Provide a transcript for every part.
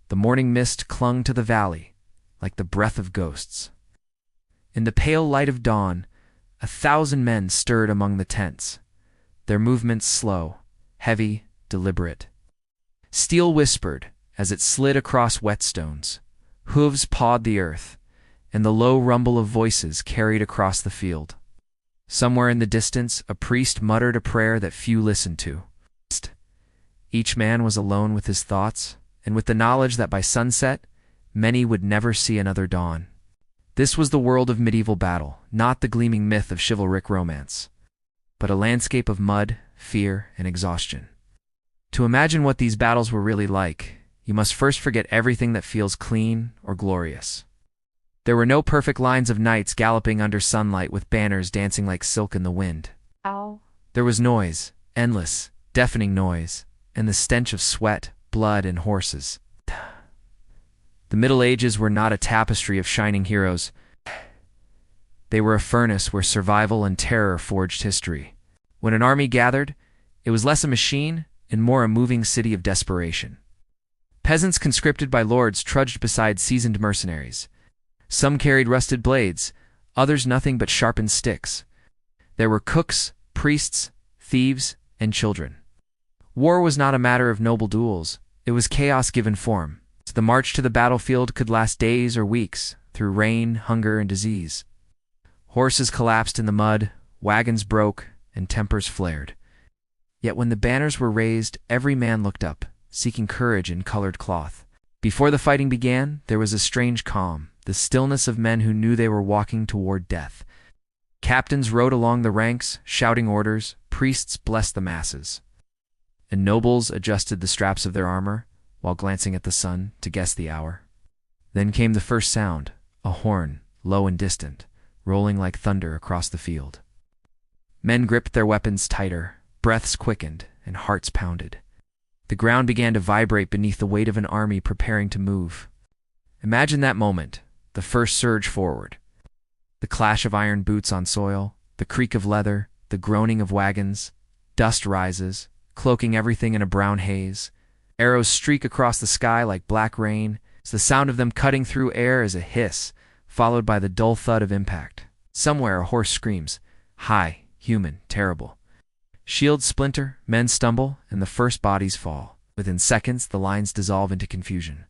The morning mist clung to the valley, like the breath of ghosts. In the pale light of dawn, 1,000 men stirred among the tents, their movements slow, heavy, deliberate. Steel whispered as it slid across whetstones, hooves pawed the earth, and the low rumble of voices carried across the field. Somewhere in the distance, a priest muttered a prayer that few listened to. Each man was alone with his thoughts, and with the knowledge that by sunset, many would never see another dawn. This was the world of medieval battle, not the gleaming myth of chivalric romance, but a landscape of mud, fear, and exhaustion. To imagine what these battles were really like, you must first forget everything that feels clean or glorious. There were no perfect lines of knights galloping under sunlight with banners dancing like silk in the wind. Ow. There was noise, endless, deafening noise, and the stench of sweat, blood, and horses. The Middle Ages were not a tapestry of shining heroes. They were a furnace where survival and terror forged history. When an army gathered, it was less a machine and more a moving city of desperation. Peasants conscripted by lords trudged beside seasoned mercenaries. Some carried rusted blades, others nothing but sharpened sticks. There were cooks, priests, thieves, and children. War was not a matter of noble duels, it was chaos given form. The march to the battlefield could last days or weeks, through rain, hunger, and disease. Horses collapsed in the mud, wagons broke, and tempers flared. Yet when the banners were raised, every man looked up, seeking courage in colored cloth. Before the fighting began, there was a strange calm, the stillness of men who knew they were walking toward death. Captains rode along the ranks, shouting orders, priests blessed the masses, and nobles adjusted the straps of their armor, while glancing at the sun to guess the hour. Then came the first sound, a horn, low and distant, rolling like thunder across the field. Men gripped their weapons tighter, breaths quickened, and hearts pounded. The ground began to vibrate beneath the weight of an army preparing to move. Imagine that moment, the first surge forward. The clash of iron boots on soil, the creak of leather, the groaning of wagons. Dust rises, cloaking everything in a brown haze. Arrows streak across the sky like black rain. The sound of them cutting through air is a hiss, followed by the dull thud of impact. Somewhere a horse screams, high, human, terrible. Shields splinter, men stumble, and the first bodies fall. Within seconds, the lines dissolve into confusion.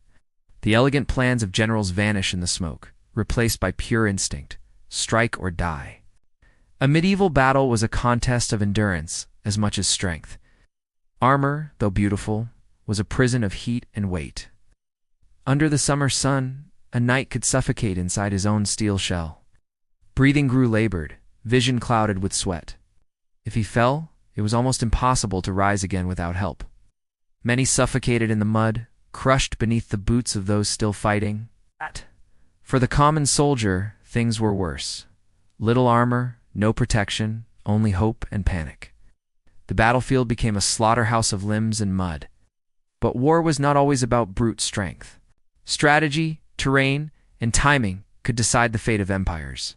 The elegant plans of generals vanish in the smoke, replaced by pure instinct, strike or die. A medieval battle was a contest of endurance as much as strength. Armor, though beautiful, was a prison of heat and weight. Under the summer sun, a knight could suffocate inside his own steel shell. Breathing grew labored, vision clouded with sweat. If he fell, it was almost impossible to rise again without help. Many suffocated in the mud, crushed beneath the boots of those still fighting. For the common soldier, things were worse. Little armor, no protection, only hope and panic. The battlefield became a slaughterhouse of limbs and mud. But war was not always about brute strength. Strategy, terrain, and timing could decide the fate of empires.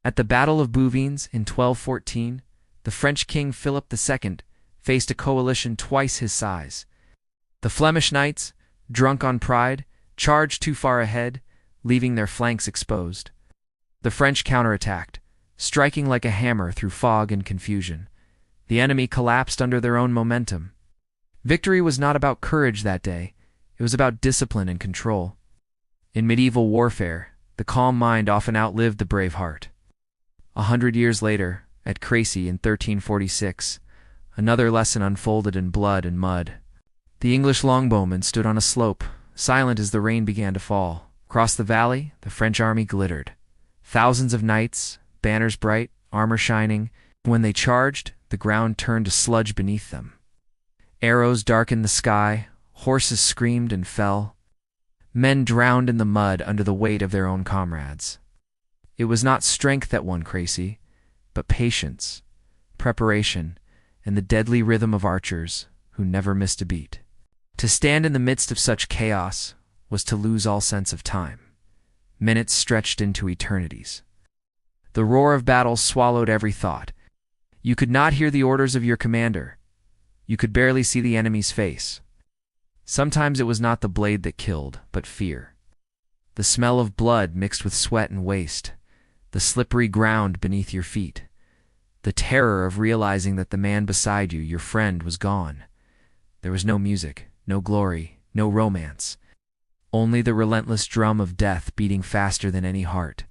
At the Battle of Bouvines in 1214, the French king Philip II faced a coalition twice his size. The Flemish knights, drunk on pride, charged too far ahead, leaving their flanks exposed. The French counterattacked, striking like a hammer through fog and confusion. The enemy collapsed under their own momentum. Victory was not about courage that day, it was about discipline and control. In medieval warfare, the calm mind often outlived the brave heart. 100 years later, at Crécy in 1346, another lesson unfolded in blood and mud. The English longbowmen stood on a slope, silent as the rain began to fall. Across the valley, the French army glittered. Thousands of knights, banners bright, armor shining. When they charged, the ground turned to sludge beneath them. Arrows darkened the sky, horses screamed and fell. Men drowned in the mud under the weight of their own comrades. It was not strength that won Crécy, but patience, preparation, and the deadly rhythm of archers who never missed a beat. To stand in the midst of such chaos was to lose all sense of time. Minutes stretched into eternities. The roar of battle swallowed every thought. You could not hear the orders of your commander. You could barely see the enemy's face. Sometimes it was not the blade that killed, but fear. The smell of blood mixed with sweat and waste, the slippery ground beneath your feet, the terror of realizing that the man beside you, your friend, was gone. There was no music, no glory, no romance, only the relentless drum of death beating faster than any heart.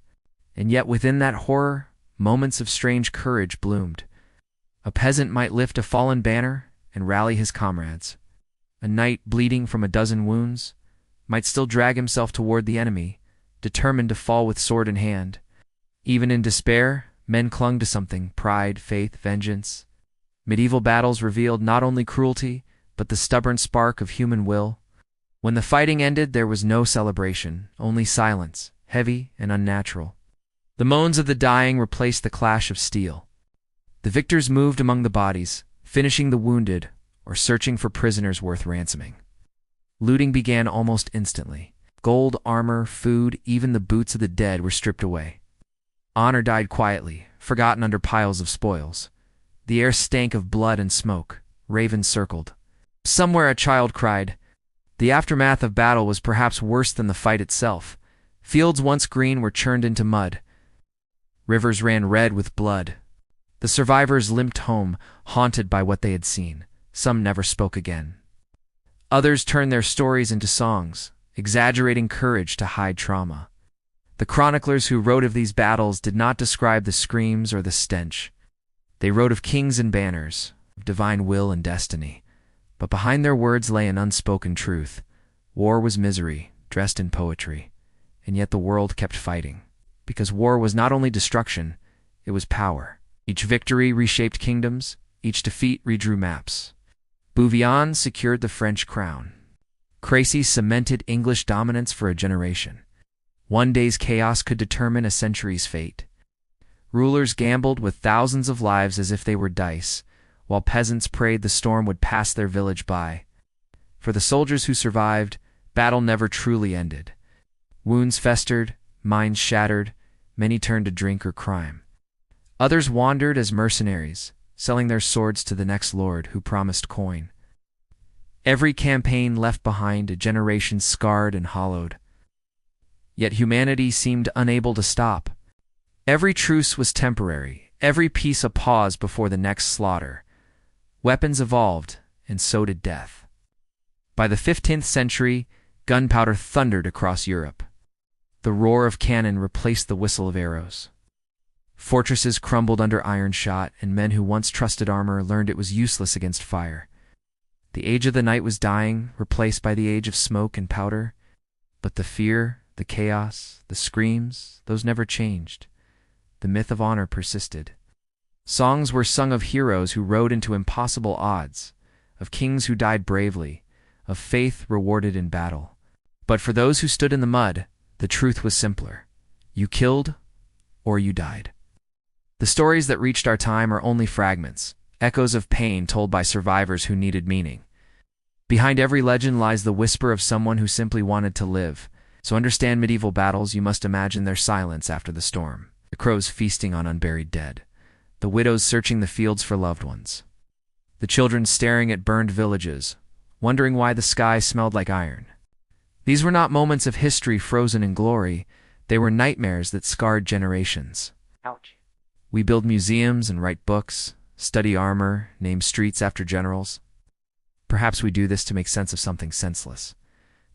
And yet within that horror, moments of strange courage bloomed. A peasant might lift a fallen banner and rally his comrades. A knight bleeding from a dozen wounds might still drag himself toward the enemy, determined to fall with sword in hand. Even in despair, men clung to something: pride, faith, vengeance. Medieval battles revealed not only cruelty, but the stubborn spark of human will. When the fighting ended, there was no celebration, only silence, heavy and unnatural. The moans of the dying replaced the clash of steel. The victors moved among the bodies, finishing the wounded or searching for prisoners worth ransoming. Looting began almost instantly. Gold, armor, food, even the boots of the dead were stripped away. Honor died quietly, forgotten under piles of spoils. The air stank of blood and smoke. Ravens circled. Somewhere a child cried. The aftermath of battle was perhaps worse than the fight itself. Fields once green were churned into mud. Rivers ran red with blood. The survivors limped home, haunted by what they had seen. Some never spoke again. Others turned their stories into songs, exaggerating courage to hide trauma. The chroniclers who wrote of these battles did not describe the screams or the stench. They wrote of kings and banners, of divine will and destiny. But behind their words lay an unspoken truth. War was misery, dressed in poetry. And yet the world kept fighting. Because war was not only destruction, it was power. Each victory reshaped kingdoms, each defeat redrew maps. Bouvines secured the French crown. Crécy cemented English dominance for a generation. One day's chaos could determine a century's fate. Rulers gambled with thousands of lives as if they were dice, while peasants prayed the storm would pass their village by. For the soldiers who survived, battle never truly ended. Wounds festered, minds shattered, many turned to drink or crime. Others wandered as mercenaries, selling their swords to the next lord who promised coin. Every campaign left behind a generation scarred and hollowed. Yet humanity seemed unable to stop. Every truce was temporary, every peace a pause before the next slaughter. Weapons evolved, and so did death. By the 15th century, gunpowder thundered across Europe. The roar of cannon replaced the whistle of arrows. Fortresses crumbled under iron shot, and men who once trusted armor learned it was useless against fire. The age of the night was dying, replaced by the age of smoke and powder. But the fear, the chaos, the screams, those never changed. The myth of honor persisted. Songs were sung of heroes who rode into impossible odds, of kings who died bravely, of faith rewarded in battle. But for those who stood in the mud, the truth was simpler. You killed, or you died. The stories that reached our time are only fragments, echoes of pain told by survivors who needed meaning. Behind every legend lies the whisper of someone who simply wanted to live. So understand medieval battles, you must imagine their silence after the storm. The crows feasting on unburied dead. The widows searching the fields for loved ones. The children staring at burned villages, wondering why the sky smelled like iron. These were not moments of history frozen in glory. They were nightmares that scarred generations. Ouch. We build museums and write books, study armor, name streets after generals. Perhaps we do this to make sense of something senseless,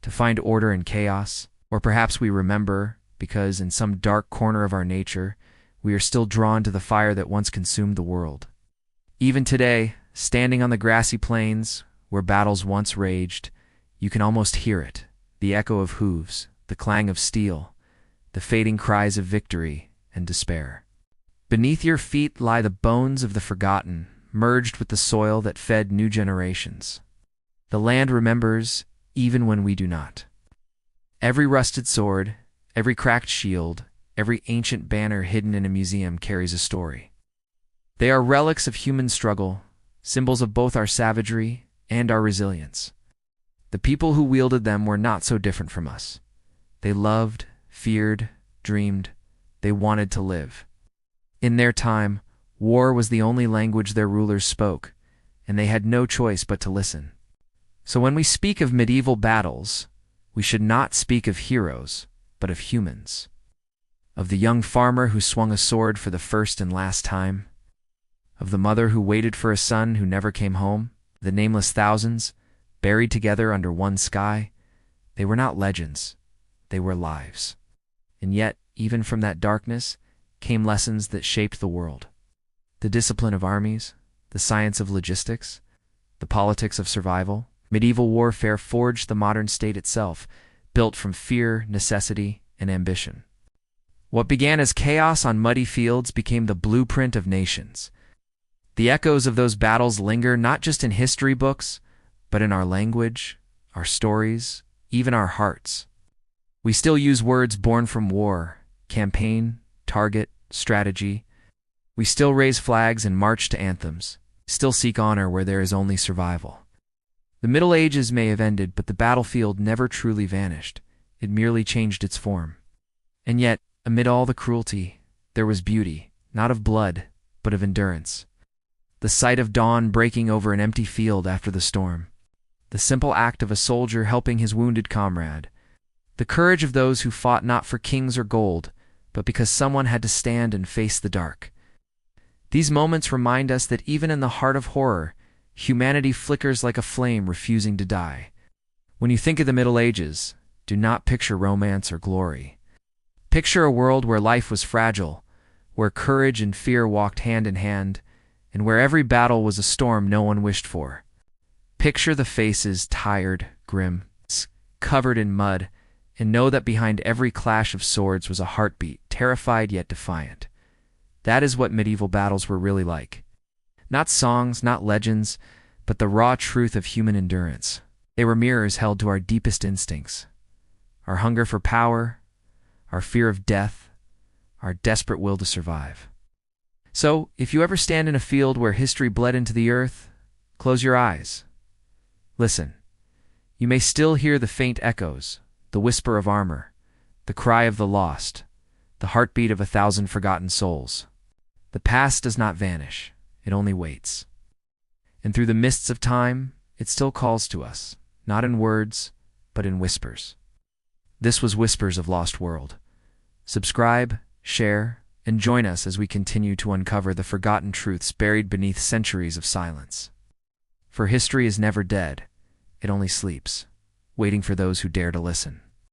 to find order in chaos, or perhaps we remember because in some dark corner of our nature, we are still drawn to the fire that once consumed the world. Even today, standing on the grassy plains where battles once raged, you can almost hear it, the echo of hooves, the clang of steel, the fading cries of victory and despair. Beneath your feet lie the bones of the forgotten, merged with the soil that fed new generations. The land remembers even when we do not. Every rusted sword, every cracked shield, every ancient banner hidden in a museum carries a story. They are relics of human struggle, symbols of both our savagery and our resilience. The people who wielded them were not so different from us. They loved, feared, dreamed. They wanted to live. In their time, war was the only language their rulers spoke, and they had no choice but to listen. So when we speak of medieval battles, we should not speak of heroes, but of humans. Of the young farmer who swung a sword for the first and last time. Of the mother who waited for a son who never came home. The nameless thousands, buried together under one sky. They were not legends, they were lives. And yet, even from that darkness, came lessons that shaped the world. The discipline of armies, the science of logistics, the politics of survival. Medieval warfare forged the modern state itself, built from fear, necessity, and ambition. What began as chaos on muddy fields became the blueprint of nations. The echoes of those battles linger not just in history books, but in our language, our stories, even our hearts. We still use words born from war, campaign, target, strategy. We still raise flags and march to anthems, still seek honor where there is only survival. The Middle Ages may have ended, but the battlefield never truly vanished. It merely changed its form. And yet, amid all the cruelty, there was beauty, not of blood, but of endurance. The sight of dawn breaking over an empty field after the storm. The simple act of a soldier helping his wounded comrade. The courage of those who fought not for kings or gold, but because someone had to stand and face the dark. These moments remind us that even in the heart of horror, humanity flickers like a flame refusing to die. When you think of the Middle Ages, do not picture romance or glory. Picture a world where life was fragile, where courage and fear walked hand in hand, and where every battle was a storm no one wished for. Picture the faces tired, grim, covered in mud, and know that behind every clash of swords was a heartbeat, terrified yet defiant. That is what medieval battles were really like. Not songs, not legends, but the raw truth of human endurance. They were mirrors held to our deepest instincts. Our hunger for power, our fear of death, our desperate will to survive. So, if you ever stand in a field where history bled into the earth, close your eyes. Listen. You may still hear the faint echoes, the whisper of armor, the cry of the lost, the heartbeat of 1,000 forgotten souls. The past does not vanish. It only waits. And through the mists of time, it still calls to us, not in words, but in whispers. This was Whispers of Lost World. Subscribe, share, and join us as we continue to uncover the forgotten truths buried beneath centuries of silence. For history is never dead, it only sleeps, waiting for those who dare to listen.